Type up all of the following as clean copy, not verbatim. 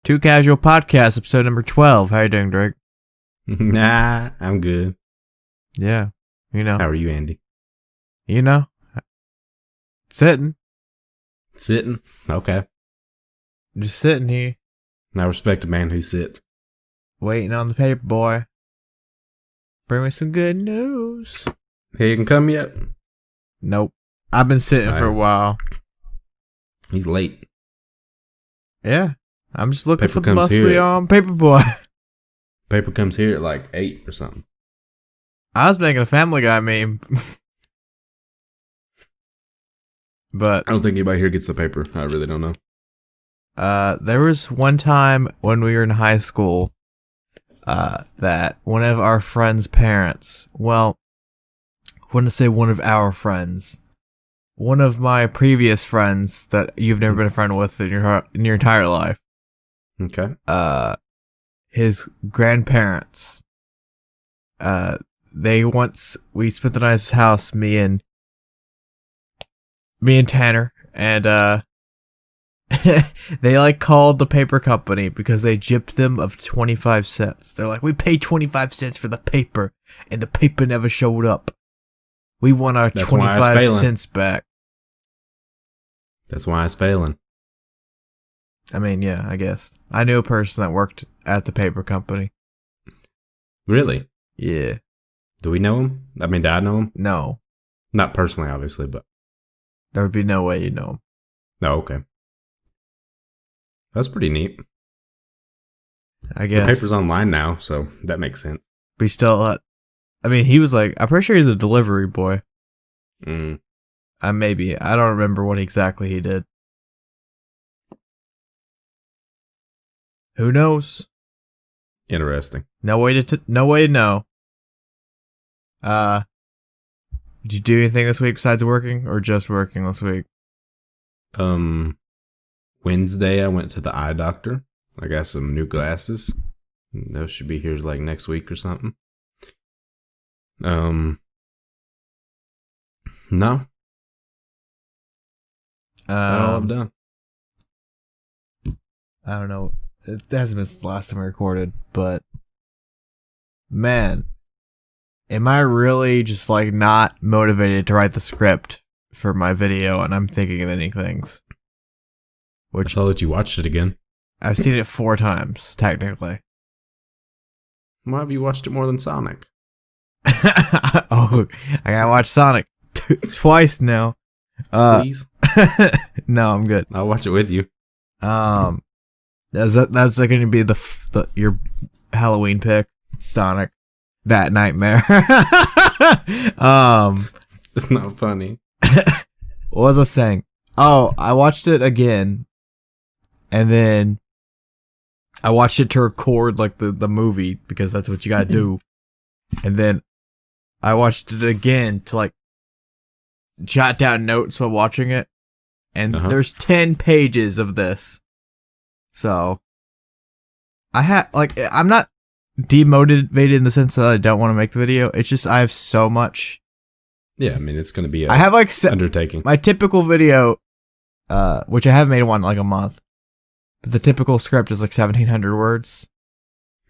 Too Casual Podcast, episode number 12. How you doing, Drake? Nah, I'm good. Yeah, How are you, Andy? Sitting. Sitting? Okay. Just sitting here, I respect a man who sits. waiting on the paper boy. Bring me some good news. He can come yet? Nope. I've been sitting for a while. He's late. Yeah. I'm just looking Paper for the comes here mostly at- on paper boy. Paper comes here at like 8 or something. I was making a Family Guy meme. But I don't think anybody here gets the paper. I really don't know. there was one time when we were in high school that one of our friends' parents, well, I wouldn't say one of our friends, one of my previous friends that you've never been a friend with in your entire life, Okay. his grandparents, we spent the night at his house, me and Tanner, and they called the paper company because they gypped them of 25 cents. They're like, we paid 25 cents for the paper and the paper never showed up. We want our That's why it's 25 failing. cents back. That's why it's failing. I mean, yeah, I guess. I knew a person that worked at the paper company. Really? Yeah. Do we know him? I mean, do I know him? No. Not personally, obviously, but... There would be no way you'd know him. No, okay. That's pretty neat. I guess. The paper's online now, so that makes sense. But he still, he was like, I'm pretty sure he's a delivery boy. Mm. Maybe. I don't remember what exactly he did. Who knows? Interesting. No way to know. Did you do anything this week besides working, or just working this week? Wednesday I went to the eye doctor. I got some new glasses. Those should be here like next week or something. No. That's about all I've done. I don't know. It hasn't been since the last time I recorded, but man, am I really just not motivated to write the script for my video, and I'm thinking of ending things. I Which saw that you watched it again. I've seen it 4 times, technically. Why have you watched it more than Sonic? Oh, I gotta watch Sonic twice now. Please? No, I'm good. I'll watch it with you. That's going to be your Halloween pick, Sonic, That Nightmare. It's not funny. What was I saying? Oh, I watched it again, and then I watched it to record the movie because that's what you gotta do, and then I watched it again to jot down notes while watching it, and there's 10 pages of this. So I'm not demotivated in the sense that I don't want to make the video. It's just I have so much. Yeah, I mean, it's going to be I have undertaking. My typical video, which I haven't made one in a month, but the typical script is 1,700 words.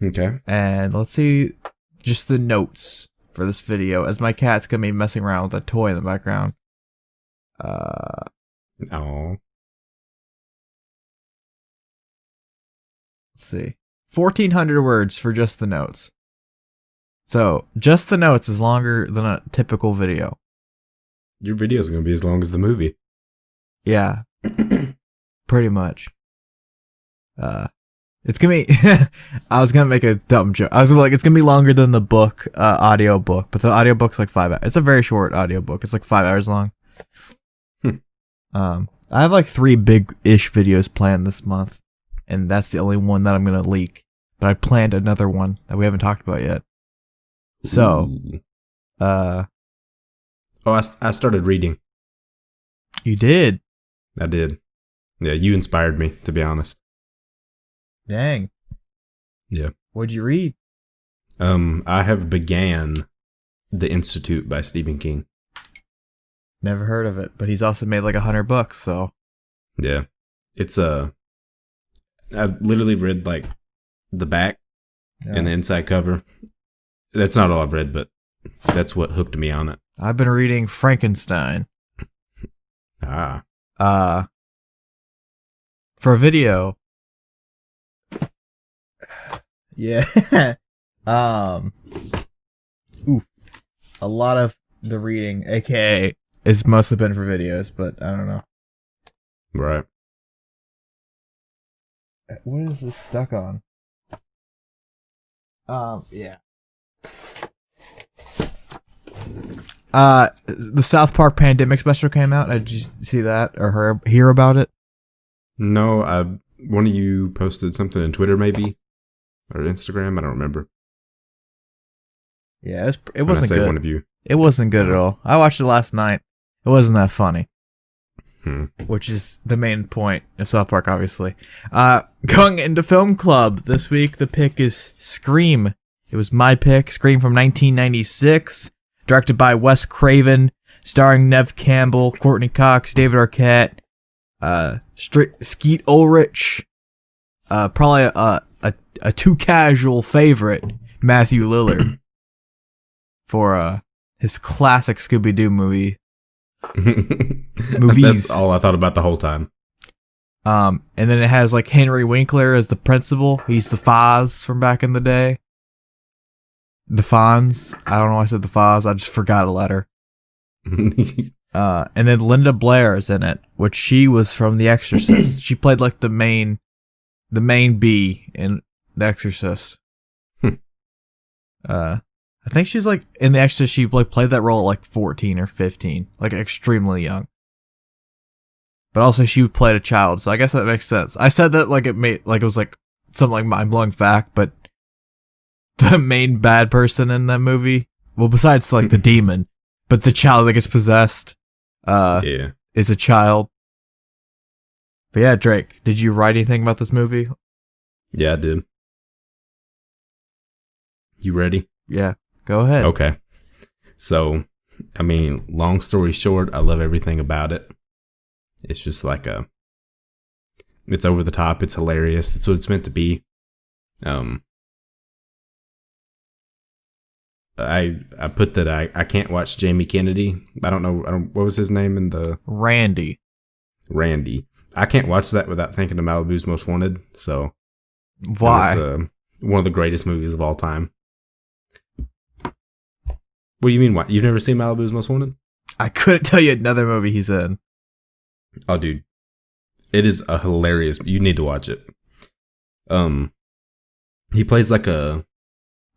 Okay. And let's see just the notes for this video, as my cat's going to be messing around with a toy in the background. Oh. Let's see. 1,400 words for just the notes. So, just the notes is longer than a typical video. Your video's going to be as long as the movie. Yeah. Pretty much. It's gonna be... I was gonna make a dumb joke. I was like, it's gonna be longer than the book, audio book, but the audio book's 5 hours. It's a very short audio book. It's 5 hours long. I have 3 big-ish videos planned this month, and that's the only one that I'm gonna leak. But I planned another one that we haven't talked about yet. So, Ooh. I started reading. You did? I did. Yeah, you inspired me, to be honest. Dang. Yeah. What'd you read? I have began The Institute by Stephen King. Never heard of it, but he's also made $100, so. Yeah. It's I literally read like the back and the inside cover. That's not all I've read, but that's what hooked me on it. I've been reading Frankenstein. Ah. For a video. Yeah. Ooh. A lot of the reading, aka, is mostly been for videos, but I don't know. Right. What is this stuck on? Yeah. The South Park Pandemic special came out. Did you see that or hear about it? No, one of you posted something on Twitter, maybe, or Instagram. I don't remember. Yeah, it wasn't good. One of you. It wasn't good at all. I watched it last night. It wasn't that funny. Which is the main point of South Park, obviously. Going into Film Club this week, the pick is Scream. It was my pick. Scream from 1996, directed by Wes Craven, starring Nev Campbell, Courtney Cox, David Arquette, Skeet Ulrich, probably a too casual favorite, Matthew Lillard, for his classic Scooby-Doo movie. Movies. That's all I thought about the whole time. And then it has like Henry Winkler as the principal. He's the Foz from back in the day. The Fonz. I don't know why I said the Foz. I just forgot a letter. And then Linda Blair is in it, which she was from The Exorcist. She played like the main bee in The Exorcist. I think she's like in The Exorcist. She like played that role at like 14 or 15, like extremely young. But also she played a child, so I guess that makes sense. I said that like it was like some like mind blowing fact, but the main bad person in that movie, well, besides like the demon, but the child that gets possessed, is a child. But yeah, Drake, did you write anything about this movie? Yeah, I did. You ready? Yeah, go ahead. Okay. So, I mean, long story short, I love everything about it. It's just like it's over the top. It's hilarious. That's what it's meant to be. I put that I can't watch Jamie Kennedy. I don't know. What was his name in the Randy. I can't watch that without thinking of Malibu's Most Wanted. So why? It's one of the greatest movies of all time. What do you mean? Why? You've never seen Malibu's Most Wanted? I couldn't tell you another movie he's in. Oh, dude, it is a hilarious. You need to watch it. He plays like a.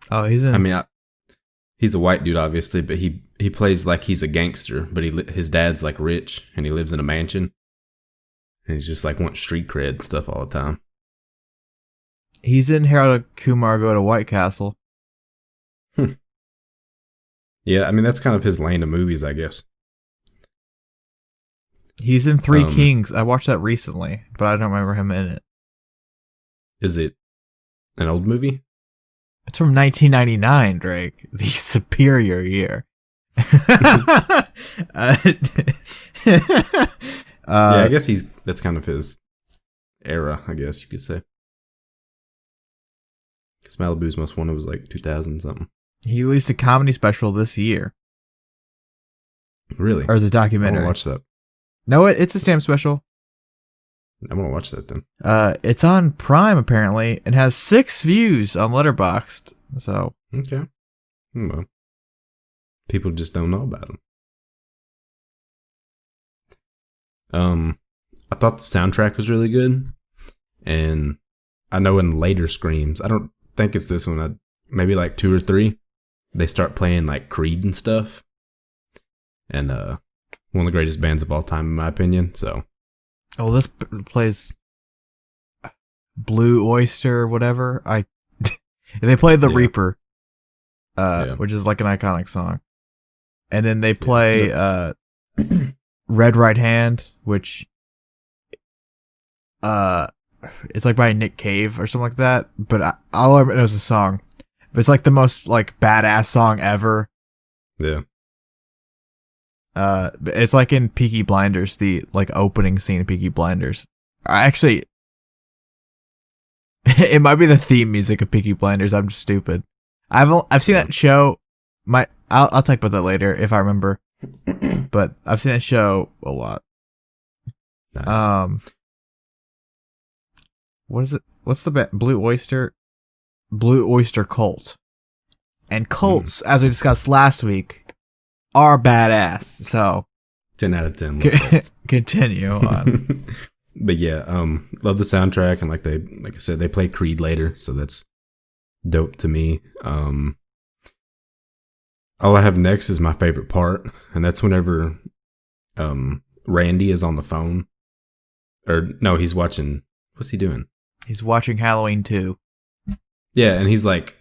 Oh, he's in. I mean, he's a white dude, obviously, but he plays like he's a gangster. But his dad's like rich, and he lives in a mansion, and he's just like wants street cred stuff all the time. He's in Harold and Kumar Go to White Castle. Yeah, I mean that's kind of his lane of movies, I guess. He's in Three Kings. I watched that recently, but I don't remember him in it. Is it an old movie? It's from 1999, Drake. The superior year. Yeah, I guess that's kind of his era, I guess you could say. Because Malibu's Most Wanted was like 2000 something. He released a comedy special this year. Really? Or is it a documentary? I want to watch that. No, it's a stamp special. I'm going to watch that then. It's on Prime, apparently, and has 6 views on Letterboxd. So. Okay. Well, people just don't know about him. I thought the soundtrack was really good. And I know in later Screams, I don't think it's this one, maybe like 2 or 3, they start playing like Creed and stuff. And one of the greatest bands of all time, in my opinion. So, this plays Blue Oyster or whatever. They play The Reaper, which is like an iconic song. And then they play Red Right Hand, which it's like by Nick Cave or something like that. But all I remember is a song. It's like the most like badass song ever. Yeah. It's like in Peaky Blinders, the like opening scene of Peaky Blinders. Actually, It might be the theme music of Peaky Blinders. I'm just stupid. I've seen that show. I'll talk about that later if I remember. But I've seen that show a lot. Nice. What is it? What's the Blue Oyster? Blue Oyster Cult. And cults, as we discussed last week, are badass. So 10 out of 10. Continue on. But yeah, love the soundtrack, and like I said, they play Creed later, so that's dope to me. All I have next is my favorite part, and that's whenever Randy is on the phone. Or no, he's watching. What's he doing? He's watching Halloween 2. Yeah, and he's like,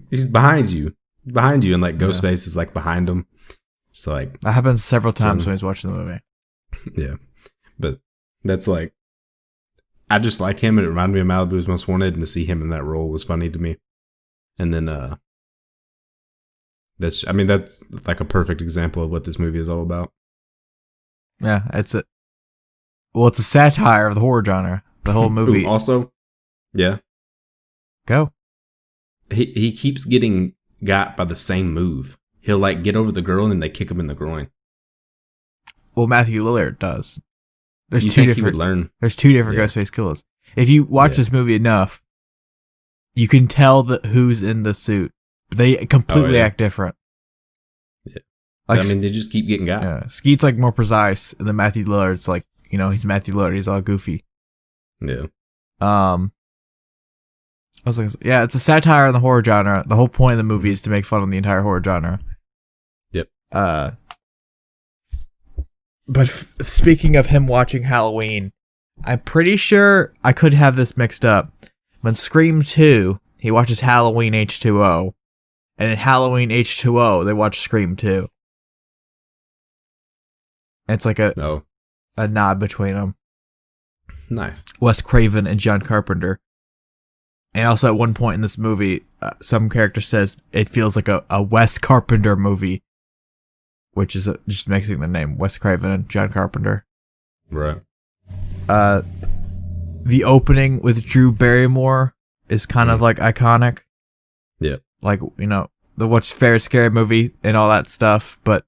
he's behind you, and like Ghostface is like behind him. So like that happens several times when he's watching the movie. Yeah, but that's like, I just like him, and it reminded me of Malibu's Most Wanted, and to see him in that role was funny to me. And then that's like a perfect example of what this movie is all about. Yeah, it's a satire of the horror genre. The whole movie. Ooh, also, yeah. Go. He keeps getting got by the same move. He'll like get over the girl and then they kick him in the groin. Well, Matthew Lillard does. There's you two think different. He would learn? There's two different Ghostface killers. If you watch this movie enough, you can tell who's in the suit. They completely act different. Yeah, like, they just keep getting got. Yeah, Skeet's like more precise, and then Matthew Lillard's like, he's Matthew Lillard. He's all goofy. Yeah. I was like, yeah, it's a satire on the horror genre. The whole point of the movie is to make fun of the entire horror genre. Yep. But speaking of him watching Halloween, I'm pretty sure I could have this mixed up. When Scream 2, he watches Halloween H2O, and in Halloween H2O, they watch Scream 2. It's like a nod between them. Nice. Wes Craven and John Carpenter. And also at one point in this movie, some character says it feels like a Wes Carpenter movie, which is just mixing the name Wes Craven and John Carpenter. Right. The opening with Drew Barrymore is kind of like iconic. Yeah. Like, the What's Fair Scary movie and all that stuff. But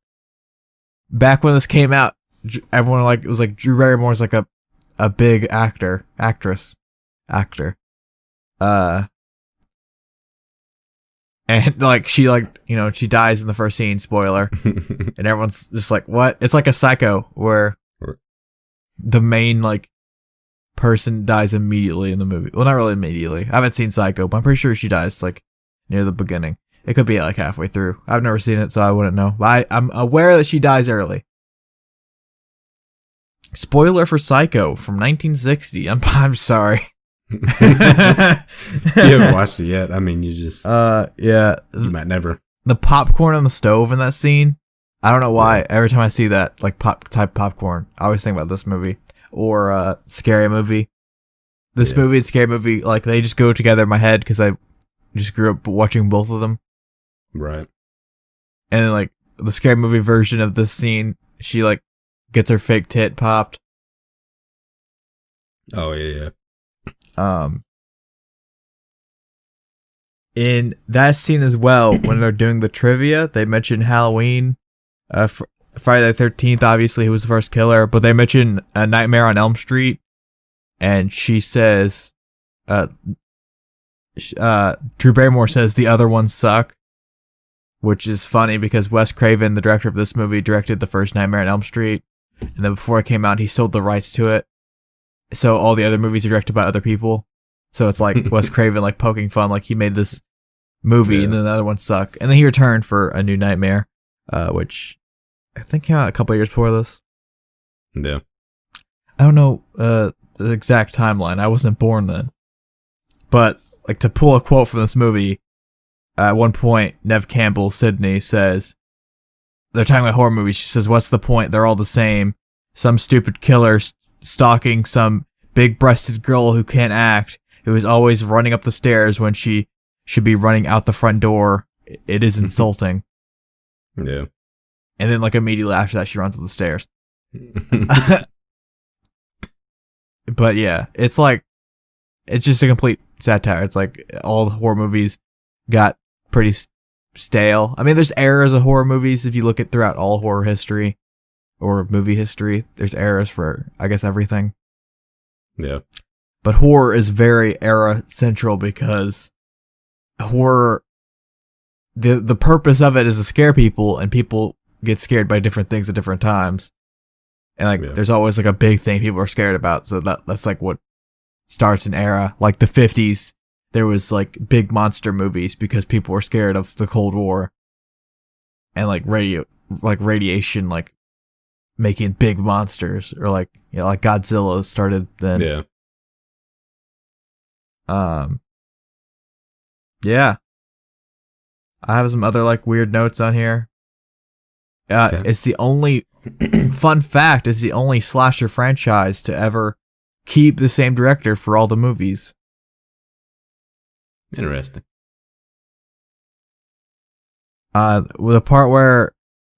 back when this came out, everyone it was like Drew Barrymore's like a big actor. And like she she dies in the first scene, spoiler. And everyone's just like, what? It's like a Psycho where the main person dies immediately in the movie. Well, not really immediately. I haven't seen Psycho, but I'm pretty sure she dies near the beginning. It could be halfway through. I've never seen it, so I wouldn't know. But I'm aware that she dies early. Spoiler for Psycho from 1960. I'm sorry. You haven't watched it yet. You just yeah. You might never. The popcorn on the stove in that scene. I don't know why. Every time I see that type popcorn, I always think about this movie or Scary Movie. This movie and Scary Movie, they just go together in my head because I just grew up watching both of them. Right. And then the Scary Movie version of this scene, she gets her fake tit popped. Oh yeah. In that scene as well, when they're doing the trivia, they mention Halloween, Friday the 13th, obviously, who was the first killer, but they mention A Nightmare on Elm Street, and she says, Drew Barrymore says the other ones suck, which is funny because Wes Craven, the director of this movie, directed the first Nightmare on Elm Street, and then before it came out, he sold the rights to it. So all the other movies are directed by other people. So it's like Wes Craven poking fun, he made this movie and then the other ones suck. And then he returned for A New Nightmare, which I think came out a couple of years before this. Yeah. I don't know the exact timeline. I wasn't born then. But to pull a quote from this movie, at one point, Nev Campbell, Sydney, says, they're talking about horror movies. She says, what's the point? They're all the same. Some stupid killer stalking some big-breasted girl who can't act, who is always running up the stairs when she should be running out the front door. It is insulting. Yeah. And then immediately after that, she runs up the stairs. But yeah, it's just a complete satire. It's like all the horror movies got pretty stale. I mean, there's eras of horror movies. If you look at throughout all horror history or movie history, there's eras for, I guess, everything. Yeah. But horror is very era central because horror, the purpose of it is to scare people, and people get scared by different things at different times. And like, there's always like a big thing people are scared about. So that's like what starts an era. Like the 50s, there was like big monster movies because people were scared of the Cold War. And like radiation, like making big monsters, or like, you know, like Godzilla started then. Yeah. Yeah. I have some other like weird notes on here. Okay. It's the only fun fact, it's the only slasher franchise to ever keep the same director for all the movies. Interesting. With the part where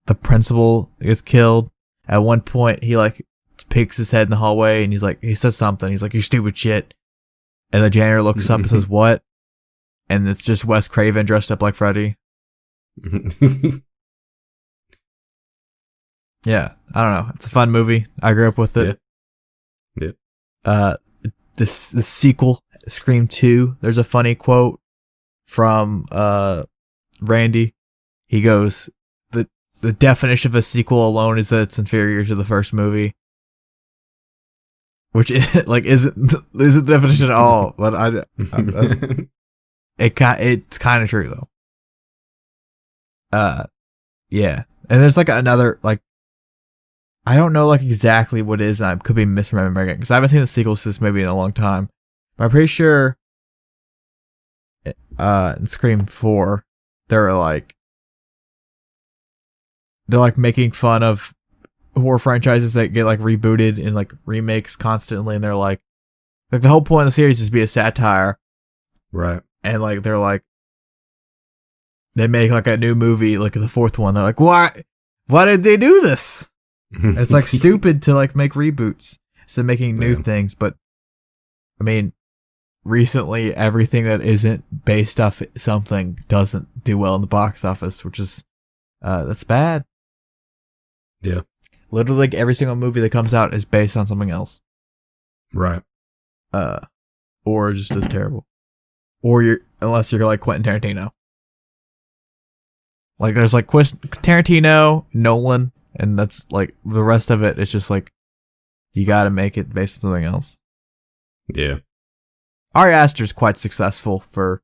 the principal gets killed, at one point he like picks his head in the hallway and he says something. He's like, "You stupid shit." And the janitor looks up and says, "What?" And it's just Wes Craven dressed up like Freddy. Yeah, I don't know. It's a fun movie. I grew up with it. Yeah. The sequel, Scream 2, there's a funny quote from Randy. He goes, the definition of a sequel alone is that it's inferior to the first movie. Which like isn't the definition at all, but it's kind of true though. Yeah. And there's like another, like, I don't know like exactly what it is, and I could be misremembering it because I haven't seen the sequel to this movie in a long time. But I'm pretty sure in Scream 4 they're like making fun of horror franchises that get like rebooted and like remakes constantly, and they're like the whole point of the series is to be a satire. Right. And like they're like, they make like a new movie, like the fourth one, they're like, why did they do this? It's like stupid to like make reboots instead of making new things. But I mean, recently everything that isn't based off something doesn't do well in the box office, which is that's bad. Yeah. Literally like every single movie that comes out is based on something else. Right. Or just as terrible. Or unless you're like Quentin Tarantino. Like there's like Tarantino, Nolan, and that's like the rest of it. It's just like you got to make it based on something else. Yeah. Ari Aster's quite successful for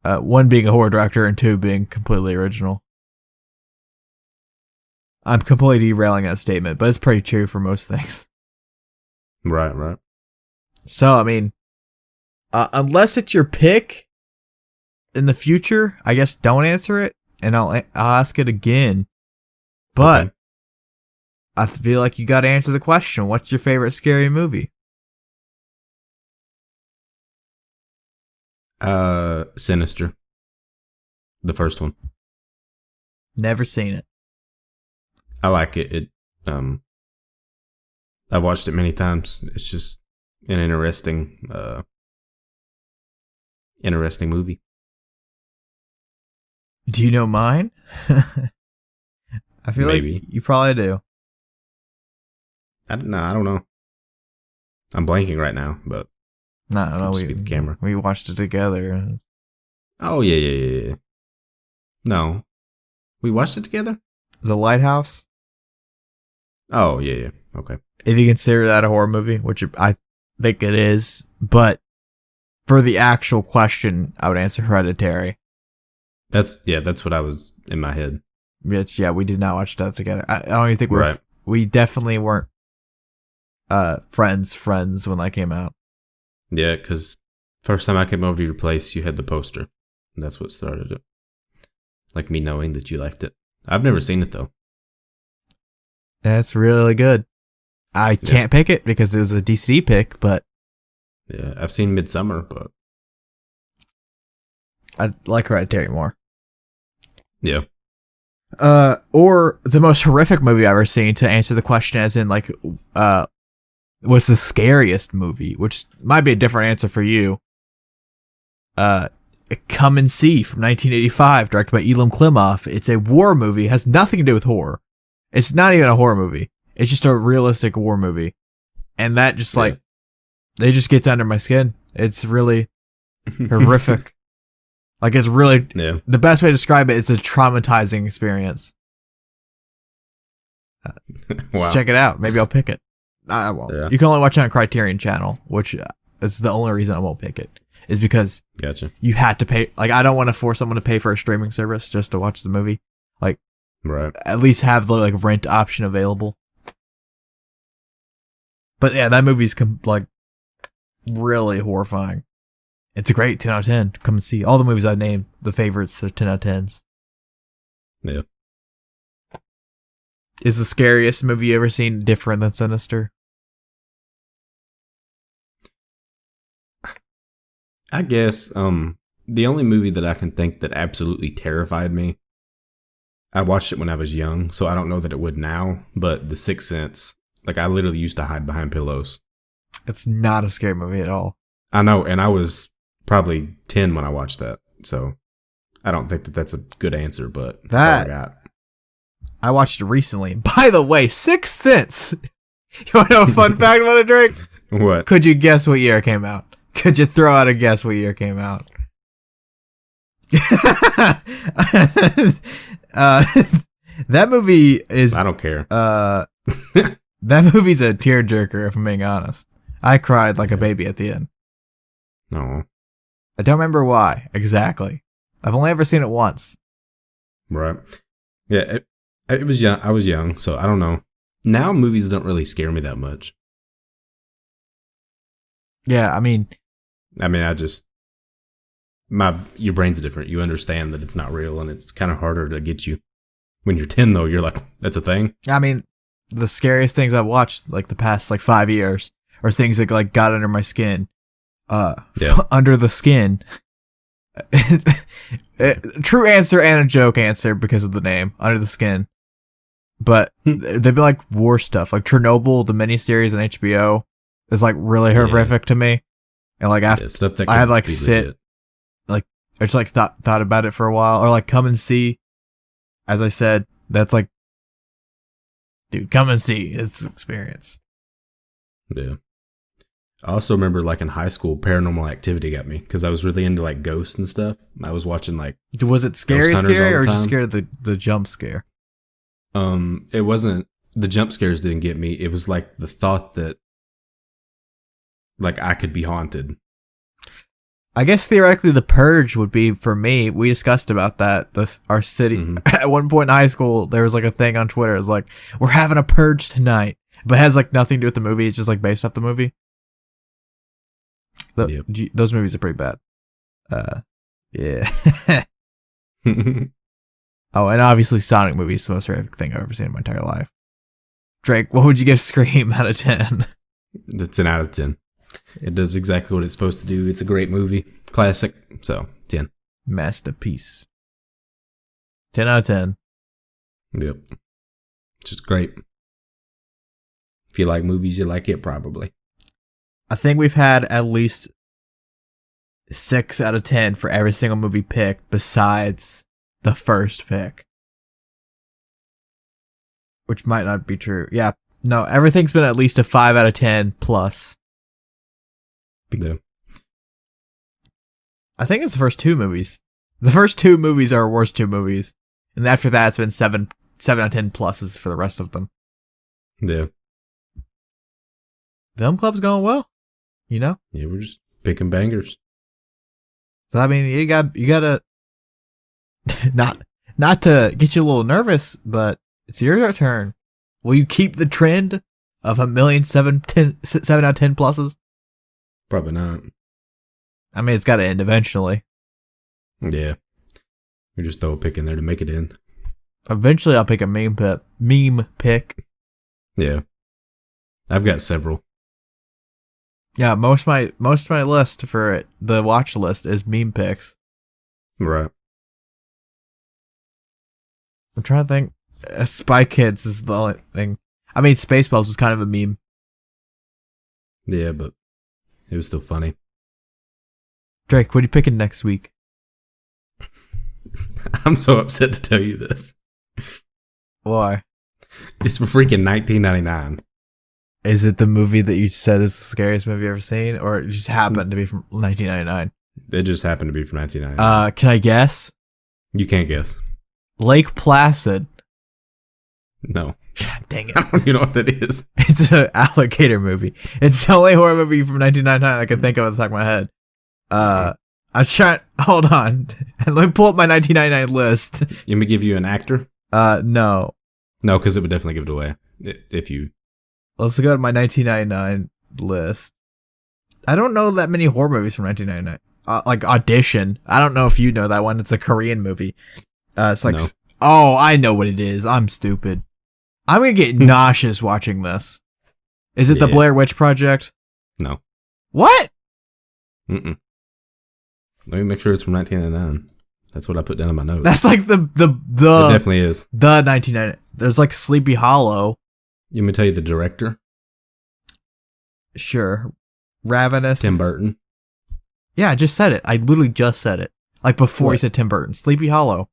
one being a horror director and two being completely original. I'm completely derailing that statement, but it's pretty true for most things. Right. So I mean, unless it's your pick in the future, I guess don't answer it, and I'll ask it again. But okay. I feel like you got to answer the question. What's your favorite scary movie? Sinister. The first one. Never seen it. I like it. I watched it many times. It's just an interesting movie. Do you know mine? I feel Maybe. like you probably do. I don't know. I'm blanking right now, but no, the camera. We watched it together. Oh yeah. No, we watched it together. The Lighthouse. Oh yeah. Okay. If you consider that a horror movie, which I think it is, but for the actual question, I would answer Hereditary. That's what I was in my head. Which, yeah, we did not watch that together. I don't even think we definitely weren't friends when that came out. Yeah, because first time I came over to your place, you had the poster. And that's what started it. Like me knowing that you liked it. I've never seen it, though. That's really good. I can't pick it because it was a DCD pick, but... Yeah, I've seen Midsummer, but... I like Hereditary more. Yeah. Or the most horrific movie I've ever seen, to answer the question as in, like, what's the scariest movie? Which might be a different answer for you. Come and See from 1985, directed by Elam Klimov. It's a war movie. It has nothing to do with horror. It's not even a horror movie. It's just a realistic war movie. And that just like, it just gets under my skin. It's really horrific. Like it's really, the best way to describe it is a traumatizing experience. Wow. Check it out. Maybe I'll pick it. I won't. Yeah. You can only watch it on Criterion Channel, which is the only reason I won't pick it. Is because you had to pay. Like, I don't want to force someone to pay for a streaming service just to watch the movie. Like, at least have the like rent option available. But yeah, that movie's like really horrifying. It's a great 10 out of 10. Come and see. All the movies I named, the favorites are 10 out of 10s. Yeah. Is the scariest movie you ever seen different than Sinister? I guess the only movie that I can think that absolutely terrified me, I watched it when I was young, so I don't know that it would now, but The Sixth Sense, like I literally used to hide behind pillows. It's not a scary movie at all. I know, and I was probably 10 when I watched that, so I don't think that that's a good answer, but that's all I got. I watched it recently. By the way, Sixth Sense. You want to know a fun fact about it, Drake? What? Could you guess what year it came out? Could you throw out a guess what year it came out? That movie is... I don't care. That movie's a tearjerker, if I'm being honest. I cried like a baby at the end. No. I don't remember why, exactly. I've only ever seen it once. Right. Yeah, it was young. I was young, so I don't know. Now movies don't really scare me that much. Yeah, I mean, I just, your brain's different. You understand that it's not real, and it's kind of harder to get you. When you're 10, though, you're like, that's a thing. I mean, the scariest things I've watched, like the past, 5 years, are things that, got under my skin. Under the Skin. True answer and a joke answer because of the name, Under the Skin. But they've been, war stuff. Like, Chernobyl, the miniseries on HBO, is, really horrific to me. And, after, stuff that I had, sit, legit. I just, thought about it for a while. Or, Come and See. As I said, that's, dude, come and see. It's an experience. Yeah. I also remember, in high school, Paranormal Activity got me. Because I was really into, ghosts and stuff. I was watching, Was it scary or just scared of the jump scare? It wasn't... The jump scares didn't get me. It was, the thought that, I could be haunted. I guess theoretically the Purge would be for me. We discussed about that. Our city at one point in high school, there was a thing on Twitter. It was we're having a Purge tonight, but it has nothing to do with the movie. It's just based off the movie. Those movies are pretty bad. Yeah. Oh, and obviously Sonic movie is the most horrific thing I've ever seen in my entire life. Drake, what would you give Scream out of 10? That's an out of 10. It does exactly what it's supposed to do. It's a great movie. Classic. So, 10. Masterpiece. 10 out of 10. Yep. It's just great. If you like movies, you like it probably. I think we've had at least 6 out of 10 for every single movie picked besides the first pick. Which might not be true. Yeah. No, everything's been at least a 5 out of 10 plus. Yeah. I think it's the first 2 movies. The first 2 movies are our worst 2 movies. And after that, it's been 7 out of 10 pluses for the rest of them. Yeah. Film Club's going well. You know? Yeah, we're just picking bangers. So, I mean, you gotta not to get you a little nervous, but it's your turn. Will you keep the trend of 7 out of 10 pluses? Probably not. I mean, it's got to end eventually. Yeah. We just throw a pick in there to make it end. Eventually, I'll pick a meme pick. Yeah. I've got several. Yeah, most of my list for the watch list is meme picks. Right. I'm trying to think. Spy Kids is the only thing. I mean, Spaceballs is kind of a meme. Yeah, but it was still funny. Drake, what are you picking next week? I'm so upset to tell you this. Why? It's for freaking 1999. Is it the movie that you said is the scariest movie you've ever seen, or it just happened to be from 1999? It just happened to be from 1999. Can I guess? You can't guess. Lake Placid. No. God dang it. I don't even know what that is. It's an alligator movie. It's the only horror movie from 1999 I can think of at the top of my head. I'm trying. Hold on. Let me pull up my 1999 list. You want me to give you an actor? No. No, because it would definitely give it away. If you. Let's go to my 1999 list. I don't know that many horror movies from 1999. Like Audition. I don't know if you know that one. It's a Korean movie. It's like, No. Oh, I know what it is. I'm stupid. I'm gonna get nauseous watching this. Is it the Yeah. Blair Witch Project? No. What? Mm-mm. Let me make sure it's from 1999. That's what I put down in my notes. That's like the It definitely is. the 1990. There's like Sleepy Hollow. You want me to tell you the director? Sure. Ravenous. Tim Burton. Yeah, I just said it. I literally just said it. Like before you What? said Tim Burton. Sleepy Hollow.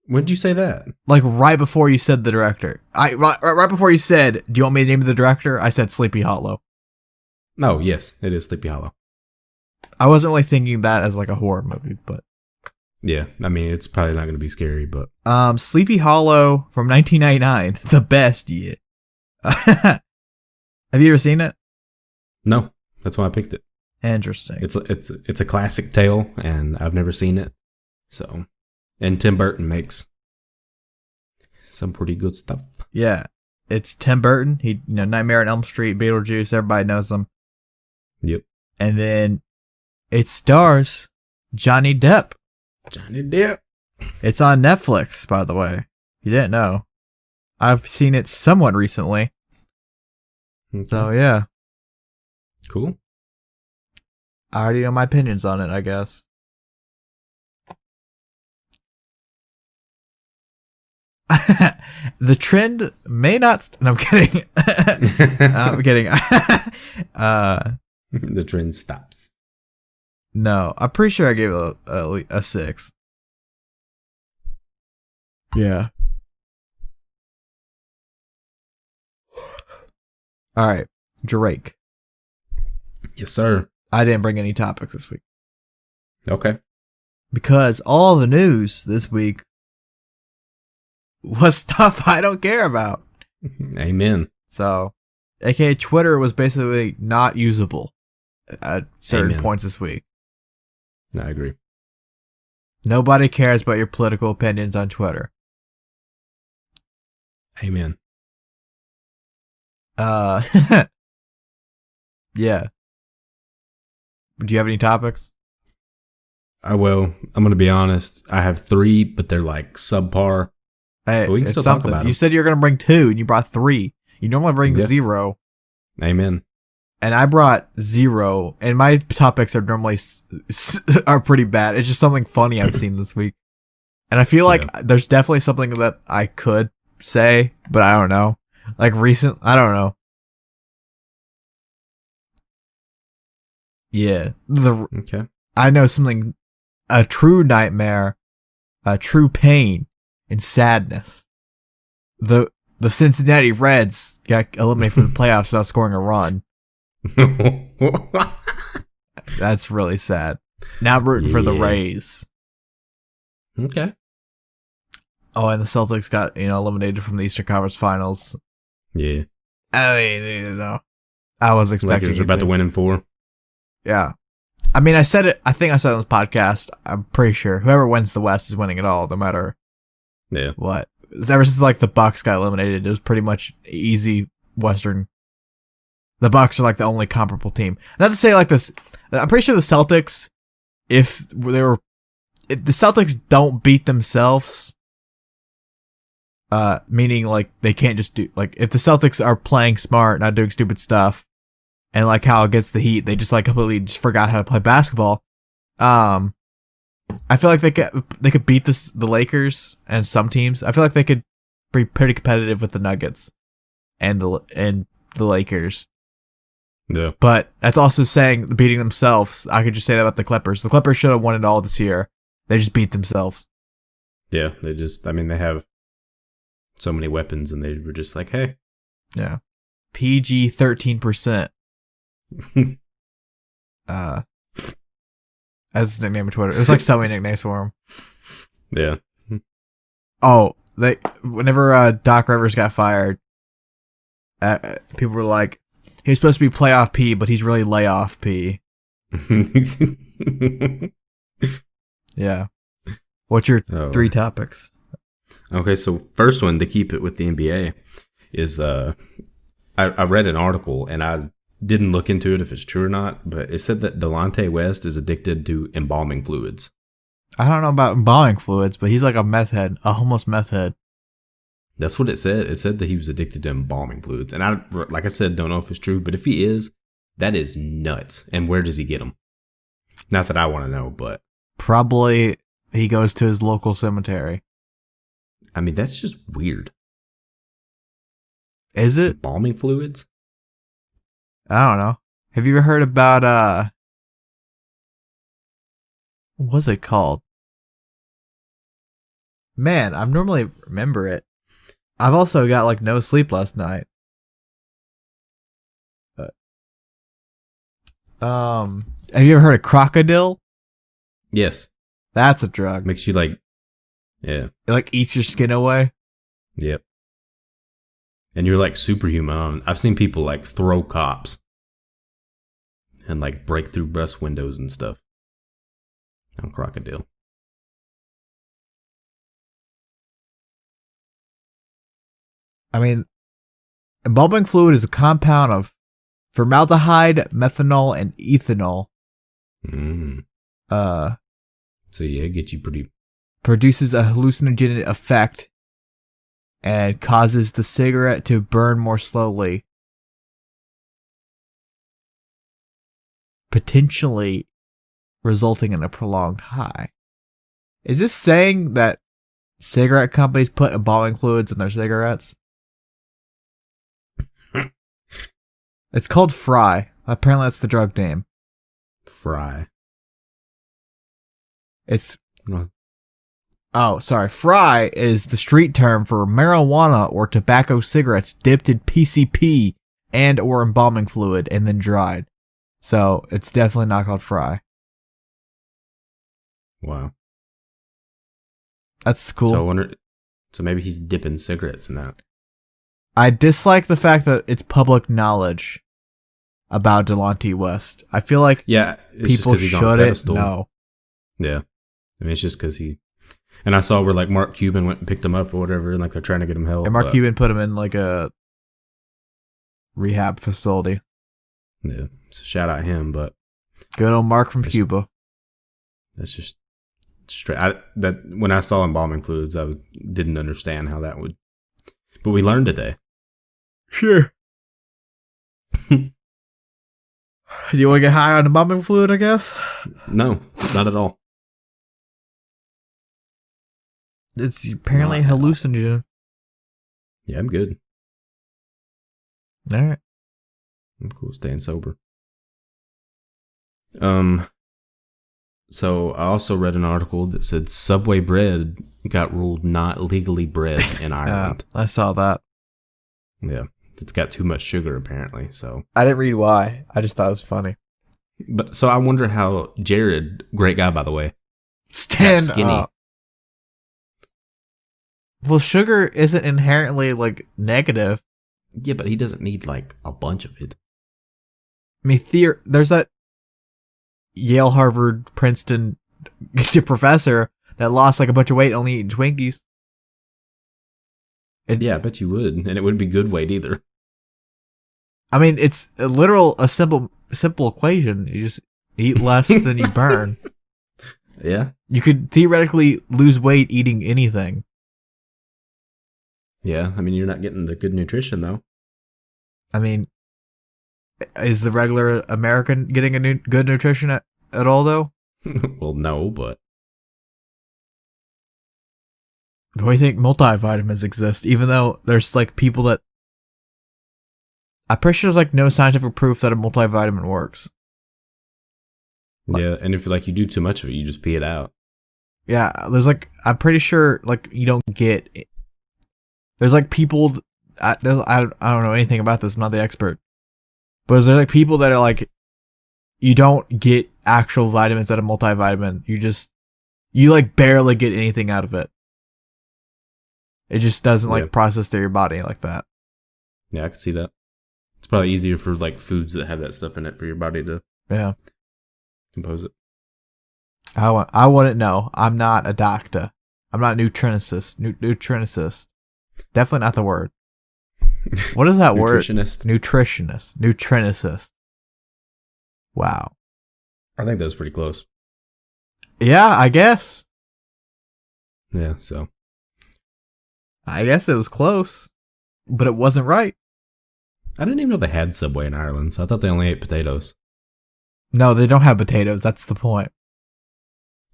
When did you say that? Like right before you said the director. Right before you said, do you want me to name the director? I said Sleepy Hollow. No, yes, it is Sleepy Hollow. I wasn't really thinking that as like a horror movie, but Yeah, I mean, it's probably not going to be scary, but Sleepy Hollow from 1999, the best yet. Have you ever seen it? no, that's why I picked it. Interesting. It's a classic tale, and I've never seen it. So, and Tim Burton makes some pretty good stuff. Yeah, it's Tim Burton. He, Nightmare on Elm Street, Beetlejuice. Everybody knows him. Yep. And then it stars Johnny Depp. Johnny Depp. It's on Netflix, by the way. You didn't know. I've seen it somewhat recently. Okay. So yeah, Cool. I already know my opinions on it, I guess. The trend may not. No, I'm kidding. I'm kidding. The trend stops. No, I'm pretty sure I gave it a 6. Yeah. All right, Drake. Yes, sir. I didn't bring any topics this week Okay. because all the news this week was stuff I don't care about. Amen. So, aka Twitter was basically not usable at certain Amen. points this week. I agree. Nobody cares about your political opinions on Twitter. Amen. Yeah. Do you have any topics? I'm going to be honest. I have 3, but they're like subpar. Hey, But we can it's still talk something. about You 'em. said you were going to bring 2 and you brought 3. You normally bring Yep. 0 Amen. and I brought 0 and my topics are normally are pretty bad. It's just something funny I've seen this week. And I feel like there's definitely something that I could say, but I don't know. Like I don't know. Yeah. Okay. I know something, a true nightmare, a true pain and sadness. The Cincinnati Reds got eliminated from the playoffs without scoring a run. That's really sad. Now I'm rooting for the Yeah. Rays. Okay. Oh, and the Celtics got, eliminated from the Eastern Conference Finals. Yeah. I mean, I was expecting Lakers are about to win in 4. Yeah. I mean, I said it. I think I said it on this podcast. I'm pretty sure whoever wins the West is winning it all, no matter Yeah. what. Ever since like the Bucks got eliminated, it was pretty much easy Western. The Bucks are like the only comparable team. Not to say like this. I'm pretty sure the Celtics, if the Celtics don't beat themselves, meaning like they can't just do like if the Celtics are playing smart, not doing stupid stuff. And like how against the Heat, they just like completely just forgot how to play basketball. I feel like they could beat the Lakers and some teams. I feel like they could be pretty competitive with the Nuggets and the Lakers. Yeah. But that's also saying beating themselves. I could just say that about the Clippers. The Clippers should have won it all this year. They just beat themselves. Yeah, they have so many weapons, and they were just like, hey. Yeah. PG 13%. As his nickname on Twitter. It was like so many nicknames for him. Yeah. Oh, whenever Doc Rivers got fired, people were like, he was supposed to be playoff P, but he's really layoff P. Yeah. What's your 3 topics? Okay, so first one, to keep it with the NBA, is I read an article, and I didn't look into it if it's true or not, but it said that Delonte West is addicted to embalming fluids. I don't know about embalming fluids, but he's like a meth head, a homeless meth head. That's what it said. It said that he was addicted to embalming fluids. And like I said, don't know if it's true, but if he is, that is nuts. And where does he get them? Not that I want to know, but... Probably he goes to his local cemetery. I mean, that's just weird. Is it? Embalming fluids? I don't know. Have you ever heard about, what's it called? Man, I normally remember it. I've also got like no sleep last night. Have you ever heard of crocodile? Yes. That's a drug. Makes you like, yeah. It like eats your skin away. Yep. And you're like superhuman. I've seen people like throw cops and like break through bus windows and stuff on crocodile. I mean, embalming fluid is a compound of formaldehyde, methanol, and ethanol. So yeah, get you pretty... Produces a hallucinogenic effect and causes the cigarette to burn more slowly. Potentially resulting in a prolonged high. Is this saying that cigarette companies put embalming fluids in their cigarettes? It's called Fry. Apparently that's the drug name. Fry. It's... Oh, sorry. Fry is the street term for marijuana or tobacco cigarettes dipped in PCP and or embalming fluid and then dried. So it's definitely not called Fry. Wow. That's cool. So I wonder... So maybe he's dipping cigarettes in that. I dislike the fact that it's public knowledge about Delonte West. I feel like people shouldn't know. Yeah. I mean, it's just because he... And I saw where like Mark Cuban went and picked him up or whatever, and like they're trying to get him help. And Mark Cuban put him in like a rehab facility. Yeah. So shout out him, but... Good old Mark from Cuba. That's just straight... when I saw embalming fluids, I didn't understand how that would... But we learned today. Sure. Do you want to get high on embalming fluid, I guess? No, not at all. It's apparently hallucinogen. Yeah, I'm good. Alright. I'm cool staying sober. So I also read an article that said Subway bread got ruled not legally bred in Ireland. I saw that. Yeah. It's got too much sugar apparently, so. I didn't read why. I just thought it was funny. But so I wonder how Jared, great guy by the way, got skinny. Up. Well, sugar isn't inherently like negative. Yeah, but he doesn't need like a bunch of it. I mean, there's that Yale, Harvard, Princeton professor that lost like a bunch of weight only eating Twinkies. Yeah, I bet you would, and it wouldn't be good weight either. I mean, it's a simple equation. You just eat less than you burn. Yeah. You could theoretically lose weight eating anything. Yeah, I mean, you're not getting the good nutrition though. I mean, is the regular American getting good nutrition at all though? Well, no, but... Why do you think multivitamins exist? Even though there's like people that I'm pretty sure there's like no scientific proof that a multivitamin works. Yeah, and if like you do too much of it, you just pee it out. Yeah, there's like, I'm pretty sure like you don't get. There's like people. I don't know anything about this. I'm not the expert, but there's like people that are like, you don't get actual vitamins out of multivitamin. You like barely get anything out of it. It just doesn't like process through your body like that. Yeah, I could see that. It's probably easier for like foods that have that stuff in it for your body to compose it. I wouldn't know. I'm not a doctor. I'm not a nutritionist. Nutritionist. Definitely not the word. What is that word? Nutritionist. Nutritionist. Wow. I think that was pretty close. Yeah, I guess. Yeah, so. I guess it was close, but it wasn't right. I didn't even know they had Subway in Ireland, so I thought they only ate potatoes. No, they don't have potatoes. That's the point.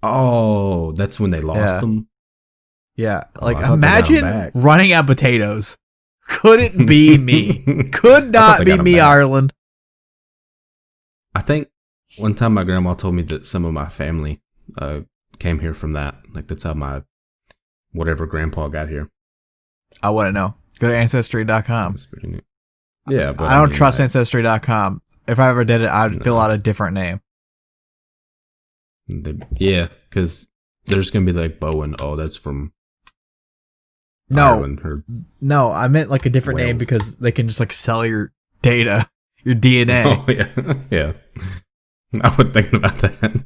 Oh, that's when they lost them? Yeah, like imagine running out of potatoes. Couldn't be me. Could not be me, Ireland. I think one time my grandma told me that some of my family came here from that. Like that's how my whatever grandpa got here. I wouldn't know. Go to Ancestry.com. That's pretty neat. Yeah, but I don't trust Ancestry.com. If I ever did it, I'd fill out a different name. Yeah, because there's going to be like Bowen. Oh, that's from Ireland. No, I meant like a different name because they can just like sell your data, your DNA. Oh, yeah. Yeah. I wasn't thinking about that.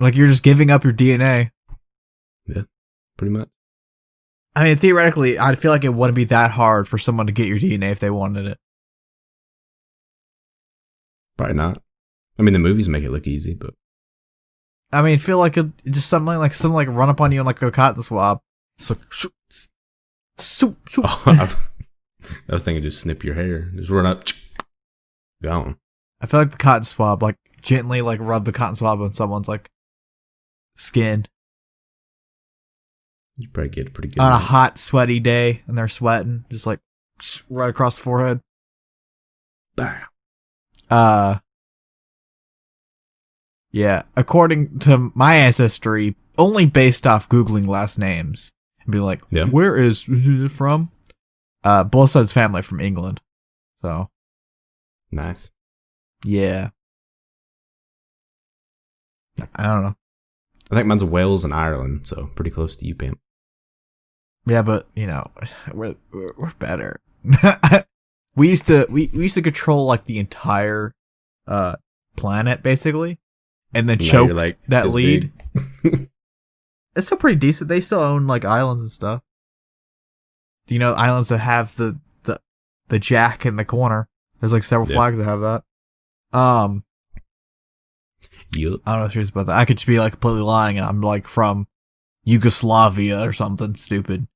Like you're just giving up your DNA. Yeah, pretty much. I mean, theoretically, I'd feel like it wouldn't be that hard for someone to get your DNA if they wanted it. Probably not. I mean, the movies make it look easy, but I mean, feel like just something like run up on you and like a cotton swab. Just like soup. I was thinking just snip your hair, just run up, gone. I feel like the cotton swab, like gently like rub the cotton swab on someone's like skin. You probably get pretty good on a hot, sweaty day, and they're sweating, just like right across the forehead. Yeah. According to my ancestry, only based off Googling last names and be like, where is it from? Both sides family from England. So nice. Yeah. I don't know. I think mine's Wales and Ireland, so pretty close to you, Pam. Yeah, but you know, we're better. we used to control like the entire planet basically, and then choke like, that lead. It's still pretty decent. They still own like islands and stuff. Do you know islands that have the jack in the corner? There's like several flags that have that. Yep. I don't know the truth about that. I could just be like completely lying and I'm like from Yugoslavia or something stupid.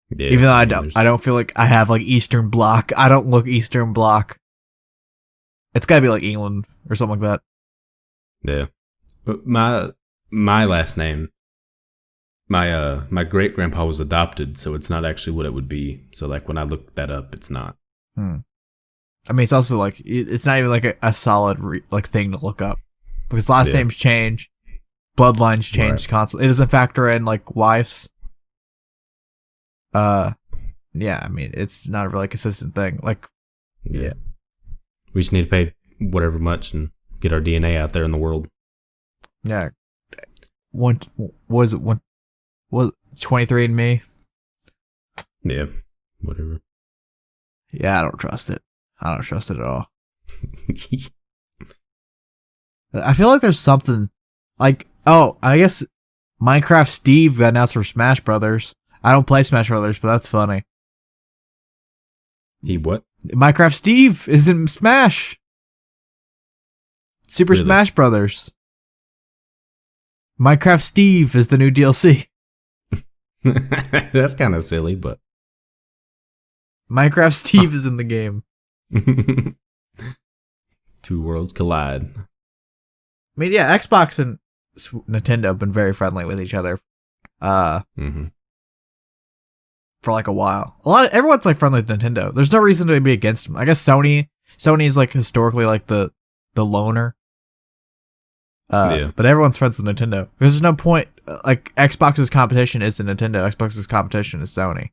Yeah, even though I don't feel like I have like Eastern Bloc. I don't look Eastern Bloc. It's gotta be like England or something like that. Yeah. My last name, my great grandpa was adopted, so it's not actually what it would be. So like when I look that up, it's not. I mean, it's also like it's not even like a solid like thing to look up because last names change, bloodlines change constantly. It doesn't factor in like wives. Yeah, I mean, it's not a really consistent thing. Like, yeah. We just need to pay whatever much and get our DNA out there in the world. Yeah. Was 23andMe? Yeah, whatever. Yeah, I don't trust it. I don't trust it at all. I feel like there's something like, I guess Minecraft Steve got announced for Smash Brothers. I don't play Smash Brothers, but that's funny. He what? Minecraft Steve is in Smash. Super Smash Brothers. Minecraft Steve is the new DLC. That's kind of silly, but Minecraft Steve is in the game. Two worlds collide. I mean, yeah, Xbox and Nintendo have been very friendly with each other. for like a while. Everyone's like friendly with Nintendo. There's no reason to be against them. I guess Sony is like historically like the loner. But everyone's friends with Nintendo. Because there's no point. Like Xbox's competition isn't Nintendo. Xbox's competition is Sony.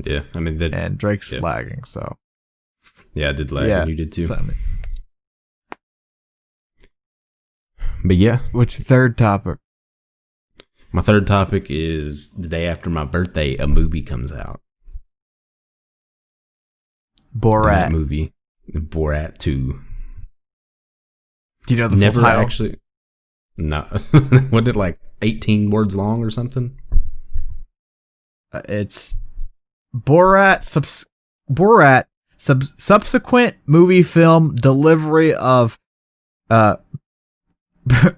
Yeah, I mean, and Drake's lagging. So yeah, I did lag, and you did too. Sony. But yeah, what's your third topic? My third topic is the day after my birthday, a movie comes out. Borat. That movie, Borat 2. Do you know the full title? Actually. No. What did, like 18 words long or something? It's Borat subsequent movie film delivery of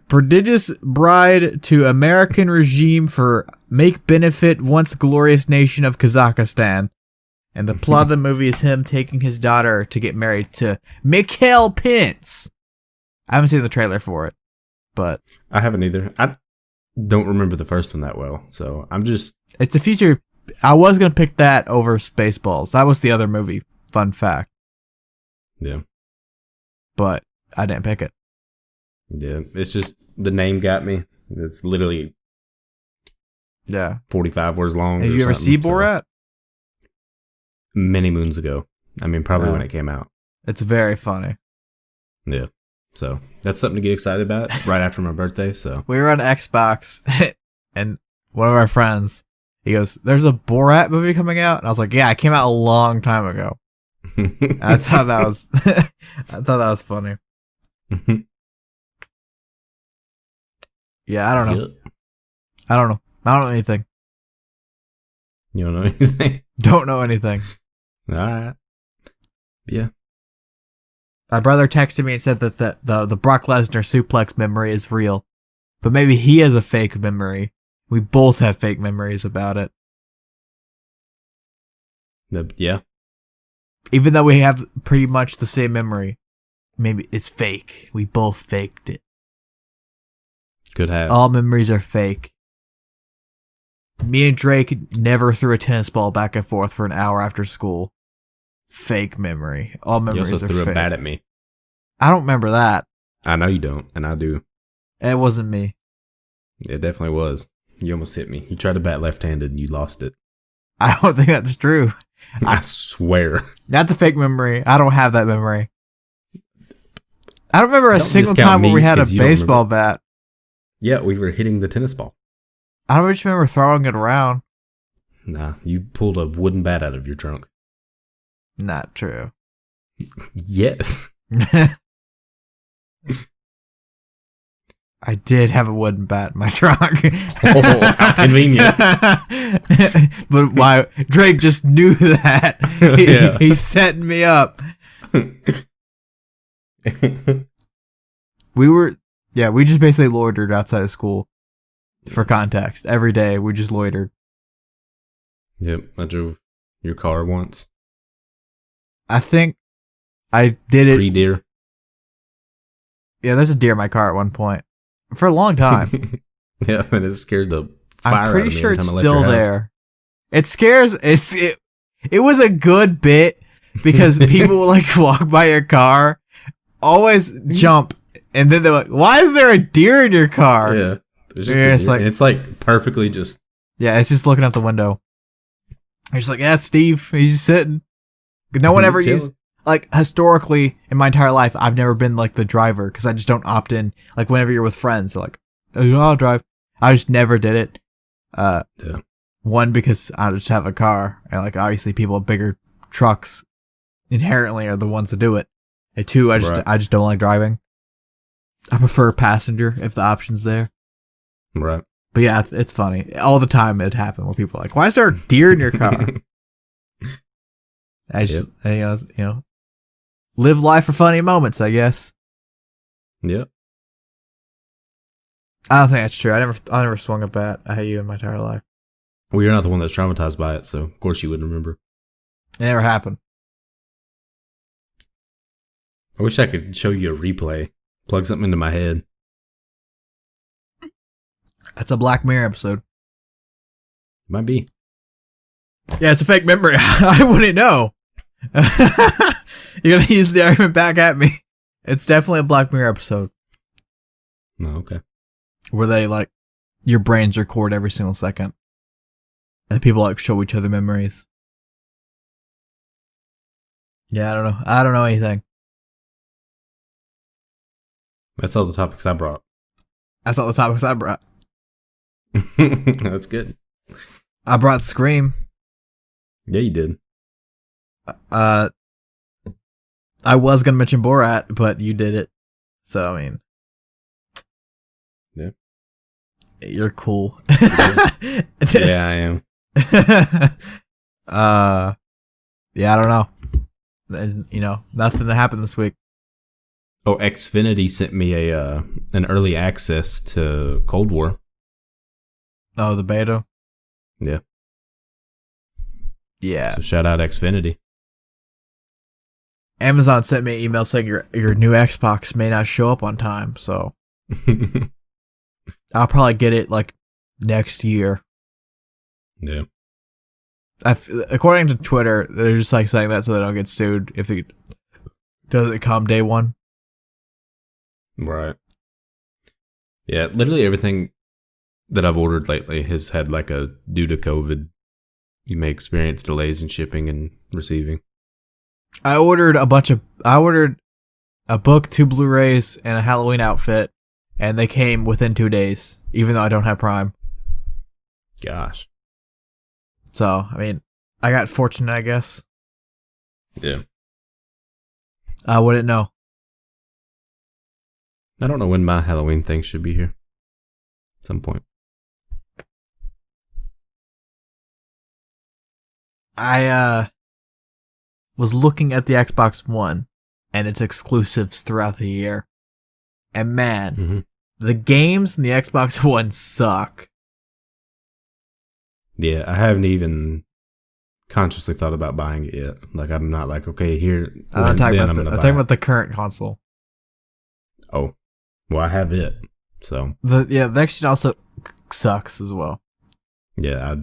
prodigious bride to American regime for make benefit once glorious nation of Kazakhstan. And the plot of the movie is him taking his daughter to get married to Mikhail Pence. I haven't seen the trailer for it, but I haven't either. I don't remember the first one that well, so I'm just... It's a future... I was going to pick that over Spaceballs. That was the other movie. Fun fact. Yeah. But I didn't pick it. Yeah, it's just the name got me. It's literally 45 words long. Did you ever see Borat? So. Many moons ago. I mean, probably when it came out. It's very funny. Yeah. So that's something to get excited about. It's right after my birthday. So we were on Xbox, and one of our friends, he goes, "There's a Borat movie coming out," and I was like, "Yeah, it came out a long time ago." I thought that was funny. Yeah, I don't know. Yep. I don't know anything. You don't know anything? Don't know anything. All right. Yeah. My brother texted me and said that the Brock Lesnar suplex memory is real. But maybe he has a fake memory. We both have fake memories about it. Yeah. Even though we have pretty much the same memory, maybe it's fake. We both faked it. Could have. All memories are fake. Me and Drake never threw a tennis ball back and forth for an hour after school. Fake memory. All memories you also are threw fake. a bat at me. I don't remember that. I know you don't, and I do. It wasn't me. It definitely was. You almost hit me. You tried to bat left-handed and you lost it. I don't think that's true. I swear. That's a fake memory. I don't have that memory. I don't remember a single time where we had a baseball bat. Yeah, we were hitting the tennis ball. I don't just remember throwing it around. Nah, you pulled a wooden bat out of your trunk. Not true. Yes. I did have a wooden bat in my trunk. Oh, how convenient. But why? Drake just knew that. He's setting me up. We just basically loitered outside of school. For context, every day we just loitered. Yep, I drove your car once. I think I did it. Pre-deer. Yeah, there's a deer in my car at one point. For a long time. Yeah, and it scared the fire out of me. I'm pretty sure it's every time I still left your house. there. It scares. It was a good bit because people will like walk by your car, always jump, and then they're like, "Why is there a deer in your car?" Yeah, it's like perfectly just. Yeah, it's just looking out the window. He's like, "Yeah, it's Steve. He's just sitting." No one ever used. Like, historically, in my entire life, I've never been, like, the driver, because I just don't opt in. Like, whenever you're with friends, they're like, oh, I'll drive. I just never did it. Yeah. One, because I just have a car, and, like, obviously people with bigger trucks inherently are the ones to do it. And two, I just don't like driving. I prefer passenger, if the option's there. Right. But yeah, it's funny. All the time it happened where people are like, why is there a deer in your car? I just, you know, live life for funny moments, I guess. Yep. I don't think that's true. I never swung a bat at you in my entire life. Well, you're not the one that's traumatized by it, so of course you wouldn't remember. It never happened. I wish I could show you a replay. Plug something into my head. That's a Black Mirror episode. Might be. Yeah, it's a fake memory. I wouldn't know. You're gonna use the argument back at me. It's definitely a Black Mirror episode No, okay. where they like your brains record every single second, and people like show each other memories. Yeah, I don't know. I don't know anything. That's all the topics I brought. That's all the topics I brought. That's good. I brought Scream. Yeah, you did. I was gonna mention Borat, but you did it. So I mean, yeah, you're cool. Yeah, I am. Yeah, I don't know. You know, nothing that happened this week. Oh, Xfinity sent me an early access to Cold War. Oh, the beta. Yeah. Yeah. So shout out Xfinity. Amazon sent me an email saying your new Xbox may not show up on time, so I'll probably get it like next year. Yeah. According to Twitter, they're just like saying that so they don't get sued if it doesn't come day one. Right. Yeah, literally everything that I've ordered lately has had like due to COVID, you may experience delays in shipping and receiving. I ordered a book, 2 Blu-rays, and a Halloween outfit, and they came within 2 days, even though I don't have Prime. Gosh. So, I mean, I got fortunate, I guess. Yeah. I wouldn't know. I don't know when my Halloween thing should be here. At some point. I was looking at the Xbox One and its exclusives throughout the year. And man, the games in the Xbox One suck. Yeah, I haven't even consciously thought about buying it yet. Like, I'm not like, okay, here. I'm talking about the current console. Oh, well, I have it. So The next gen also sucks as well. yeah,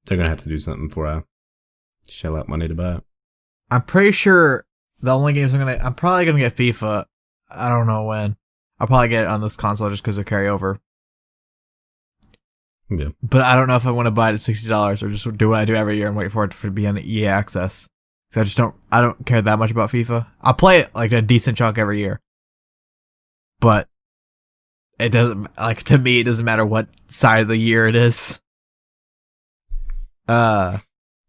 they're gonna have to do something before I shell out money to buy it. I'm pretty sure the only games I'm probably gonna get FIFA. I don't know when. I'll probably get it on this console just because of carryover. Yeah. But I don't know if I want to buy it at $60 or just do what I do every year and wait for it to be on EA Access. Because I don't care that much about FIFA. I'll play it like a decent chunk every year. But it doesn't, like, to me, it doesn't matter what side of the year it is. Yeah.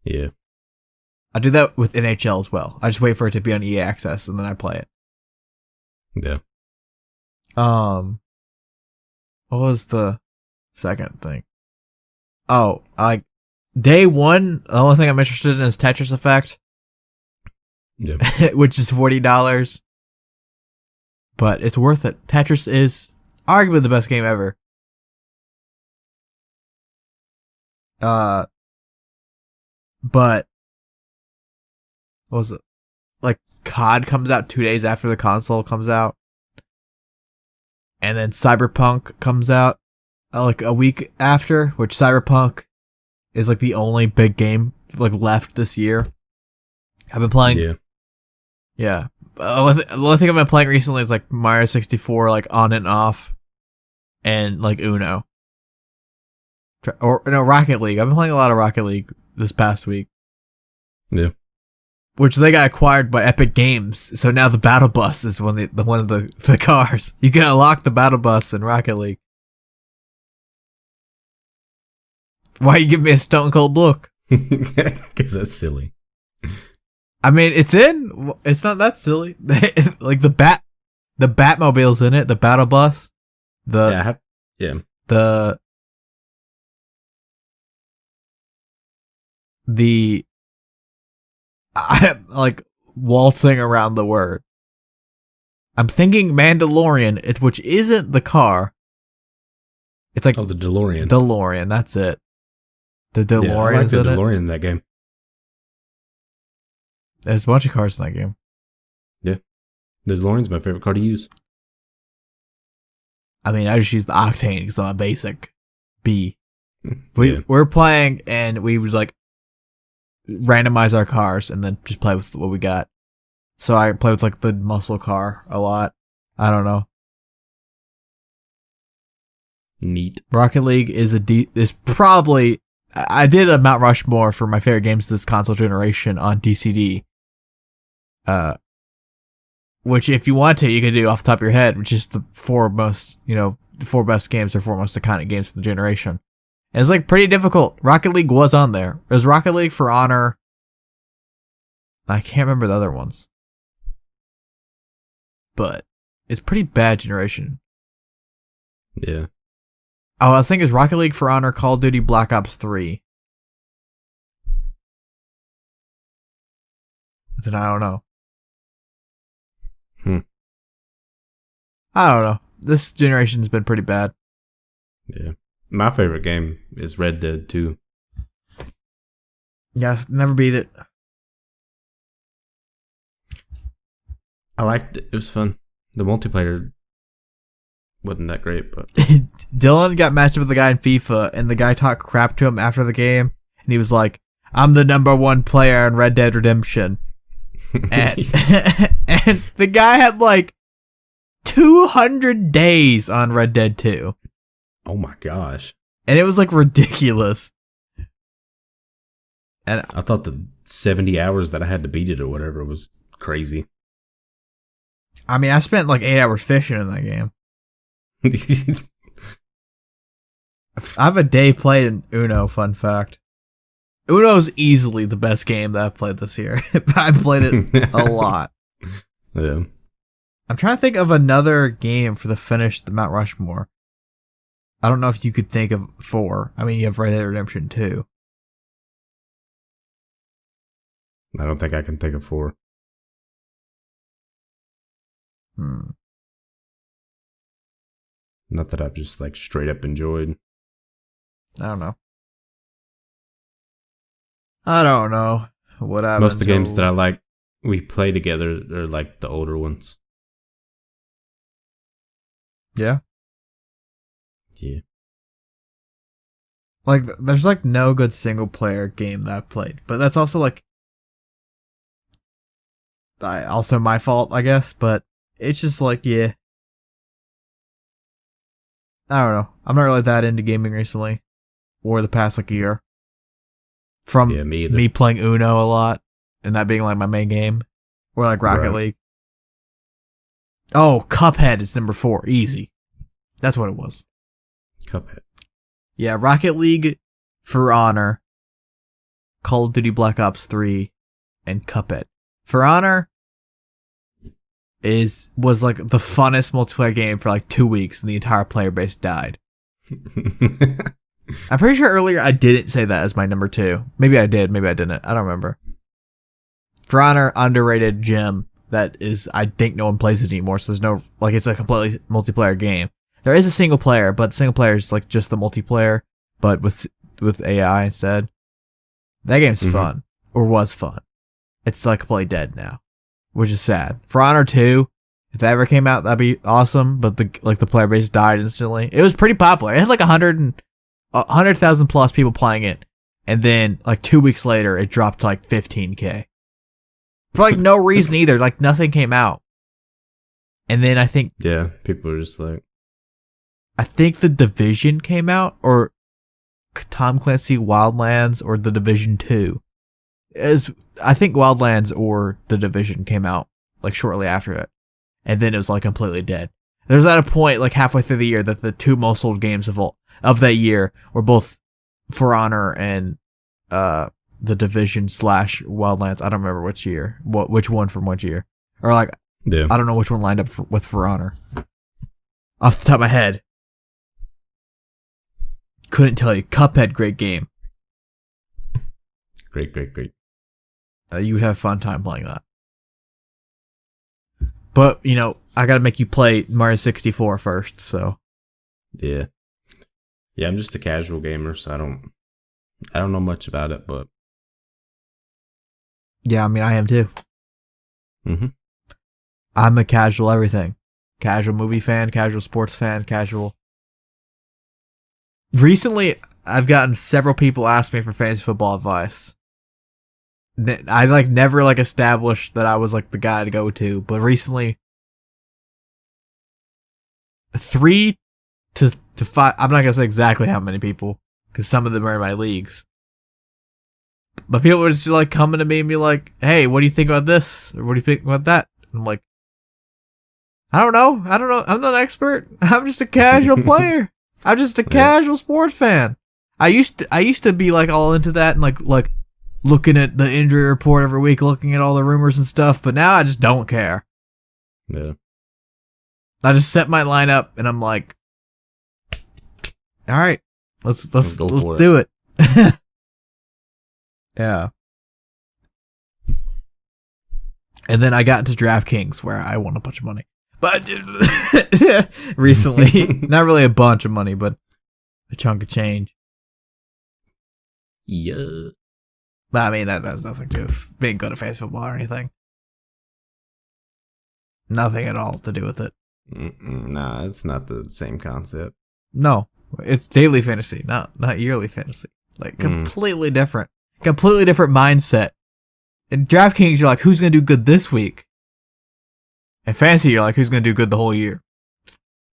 I do that with NHL as well. I just wait for it to be on EA Access and then I play it. Yeah. What was the second thing? Oh, like day one, the only thing I'm interested in is Tetris Effect. Yeah. Which is $40. But it's worth it. Tetris is arguably the best game ever. But what was it? Like COD comes out 2 days after the console comes out. And then Cyberpunk comes out like a week after, which Cyberpunk is like the only big game like left this year. I've been playing. Yeah. The only thing I've been playing recently is like Mario 64, like on and off, and like Uno. Or no, Rocket League. I've been playing a lot of Rocket League this past week. Yeah. Which they got acquired by Epic Games, so now the Battle Bus is one of the cars. You can unlock the Battle Bus in Rocket League. Why you give me a stone cold look? Because that's silly. I mean, it's not that silly. Like the Batmobile's in it, the Battle Bus. The I'm like waltzing around the word. I'm thinking Mandalorian, which isn't the car. It's like the DeLorean. DeLorean, that's it. The DeLorean's I like the in DeLorean it. in that game. There's a bunch of cars in that game. Yeah. The DeLorean's my favorite car to use. I mean, I just use the Octane because I'm a basic B. We're playing, and we was like randomize our cars, and then just play with what we got. So I play with like the muscle car a lot. I don't know. Neat. Rocket League is probably. I did a Mount Rushmore for my favorite games this console generation on DCD. Which if you want to, you can do off the top of your head, which is the four best games or four most iconic games of the generation. And it's like pretty difficult. Rocket League was on there. It was Rocket League, For Honor. I can't remember the other ones. But it's pretty bad generation. Yeah. Oh, I think it's Rocket League, For Honor, Call of Duty, Black Ops 3. Then I don't know. I don't know. This generation's been pretty bad. Yeah. My favorite game is Red Dead 2. Yeah, never beat it. I liked it. It was fun. The multiplayer wasn't that great, but Dylan got matched up with the guy in FIFA, and the guy talked crap to him after the game, and he was like, "I'm the number one player in Red Dead Redemption." And, and the guy had like 200 days on Red Dead 2. Oh my gosh. And it was like ridiculous. And I thought the 70 hours that I had to beat it or whatever was crazy. I mean, I spent like 8 hours fishing in that game. I have a day played in Uno, fun fact. Uno is easily the best game that I've played this year. I've played it a lot. Yeah. I'm trying to think of another game for the finish Mount Rushmore. I don't know if you could think of 4. I mean, you have Red Dead Redemption 2. I don't think I can think of 4. Not that I've just like straight up enjoyed. I don't know. What I've Most of the games that I like, we play together are like the older ones. Yeah. Yeah. Like, there's like no good single player game that I've played, but that's also like, also my fault, I guess, but it's just like, yeah. I don't know. I'm not really that into gaming recently, or the past like year. From me playing Uno a lot, and that being like my main game, or like Rocket League. Oh, Cuphead is number 4. Easy. That's what it was. Cuphead. Yeah, Rocket League, For Honor, Call of Duty Black Ops 3, and Cuphead. For Honor was like the funnest multiplayer game for like 2 weeks, and the entire player base died. I'm pretty sure earlier I didn't say that as my number 2. Maybe I did, maybe I didn't. I don't remember. For Honor, underrated gem that is, I think no one plays it anymore, so there's no, like, it's a completely multiplayer game. There is a single player, but single player is like just the multiplayer, but with AI instead. That game's fun, or was fun. It's like completely dead now, which is sad. For Honor 2, if that ever came out, that'd be awesome, but the player base died instantly. It was pretty popular. It had like 100,000 plus people playing it, and then like 2 weeks later, it dropped to like 15K. For like no reason either, like nothing came out. And then I think... Yeah, people were just like... I think The Division came out, or Tom Clancy Wildlands, or The Division 2. I think Wildlands or The Division came out like shortly after it. And then it was like completely dead. There was at a point like halfway through the year that the 2 most sold games of that year were both For Honor and The Division / Wildlands. I don't remember which year, which one from which year, or like I don't know which one lined up with For Honor. Off the top of my head, couldn't tell you. Cuphead, great game. Great. You would have a fun time playing that. But, you know, I gotta make you play Mario 64 first, so. Yeah. Yeah, I'm just a casual gamer, so I don't know much about it, but. Yeah, I mean, I am too. Mm-hmm. I'm a casual everything. Casual movie fan, casual sports fan, casual. Recently, I've gotten several people ask me for fantasy football advice. I like never like established that I was like the guy to go to, but recently 3 to 5. I'm not gonna say exactly how many people, because some of them are in my leagues. But people were just like coming to me and be like, "Hey, what do you think about this? Or what do you think about that?" And I'm like, I don't know. I'm not an expert. I'm just a casual player. I'm just a casual sports fan. I used to be like all into that and like looking at the injury report every week, looking at all the rumors and stuff. But now I just don't care. Yeah. I just set my lineup and I'm like, all right, let's do it. Yeah. And then I got into DraftKings where I won a bunch of money. But recently, not really a bunch of money, but a chunk of change. Yeah. But I mean, that has nothing to do with being good at fantasy football or anything. Nothing at all to do with it. Nah, it's not the same concept. No, it's daily fantasy, not yearly fantasy. Like completely different mindset. In DraftKings, you're like, who's gonna do good this week? And fantasy, you're like, who's gonna do good the whole year?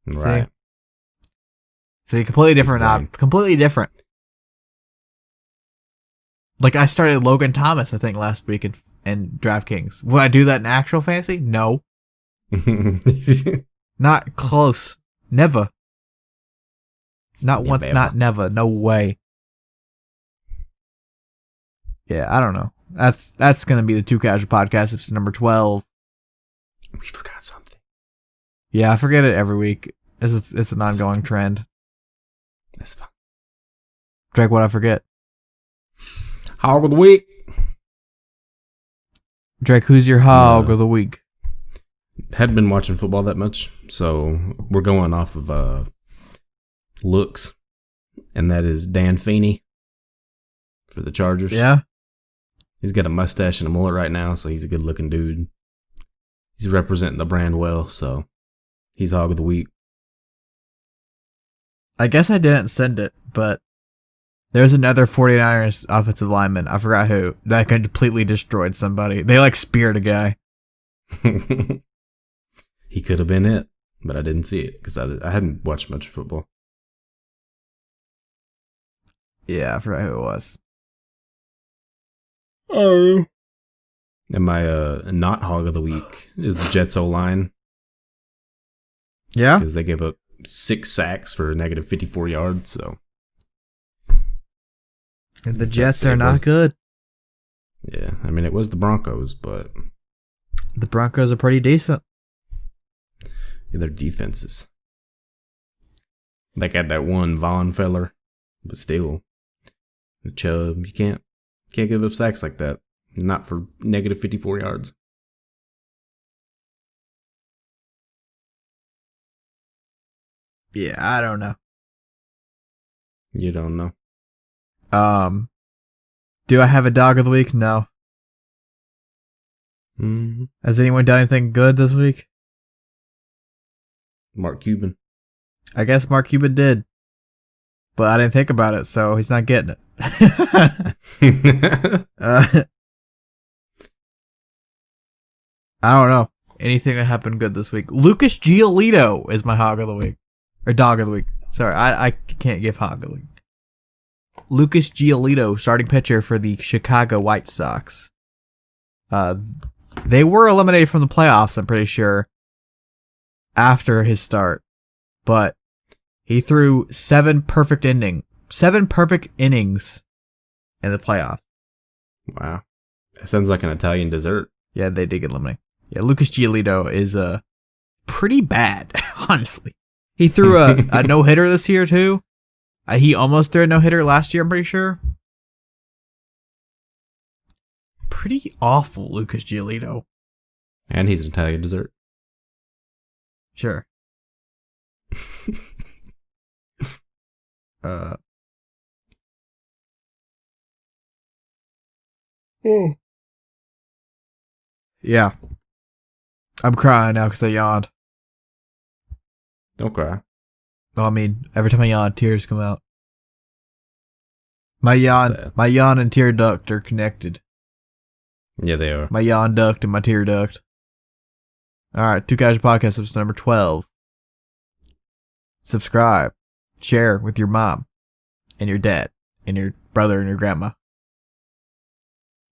Right. See, completely different. Completely different. Like I started Logan Thomas, I think, last week in DraftKings. Would I do that in actual fantasy? No. Not close. Never. Not once, not never. No way. Yeah, I don't know. That's gonna be the Too Casual Podcast. It's number 12. We forgot something. Yeah, I forget it every week. It's an ongoing trend. That's fine. Drake, what I forget? Hog of the week. Drake, who's your hog of the week? Hadn't been watching football that much, so we're going off of looks, and that is Dan Feeney for the Chargers. Yeah. He's got a mustache and a mullet right now, so he's a good looking dude. He's representing the brand well, so he's hog of the week. I guess I didn't send it, but there's another 49ers offensive lineman. I forgot who. That completely destroyed somebody. They like speared a guy. He could have been it, but I didn't see it because I hadn't watched much football. Yeah, I forgot who it was. Oh. And my not hog of the week is the Jets O-line. Yeah? Because they gave up 6 sacks for a negative 54 yards, so. And the Jets are not good. Yeah, I mean, it was the Broncos, but. The Broncos are pretty decent. Yeah, their defenses. They got that one Vaughn feller, but still. The Chubb, you can't give up sacks like that. Not for negative 54 yards. Yeah, I don't know. You don't know. Do I have a dog of the week? No. Mm-hmm. Has anyone done anything good this week? Mark Cuban. I guess Mark Cuban did. But I didn't think about it, so he's not getting it. I don't know. Anything that happened good this week. Lucas Giolito is my hog of the week. Or dog of the week. Sorry, I can't give hog of the week. Lucas Giolito, starting pitcher for the Chicago White Sox. They were eliminated from the playoffs, I'm pretty sure, after his start. But he threw 7 perfect innings in the playoffs. Wow. That sounds like an Italian dessert. Yeah, they did get eliminated. Yeah, Lucas Giolito is pretty bad, honestly. He threw a no-hitter this year, too. He almost threw a no-hitter last year, I'm pretty sure. Pretty awful, Lucas Giolito. And he's an Italian dessert. Sure. Yeah. I'm crying now because I yawned. Don't cry. Well, I mean, every time I yawn, tears come out. My sad. yawn and tear duct are connected. Yeah, they are. My yawn duct and my tear duct. Alright, Two Casual Podcast episode number 12. Subscribe. Share with your mom. And your dad. And your brother and your grandma.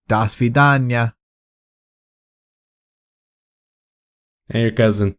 Das vidanya. Hey, your cousin.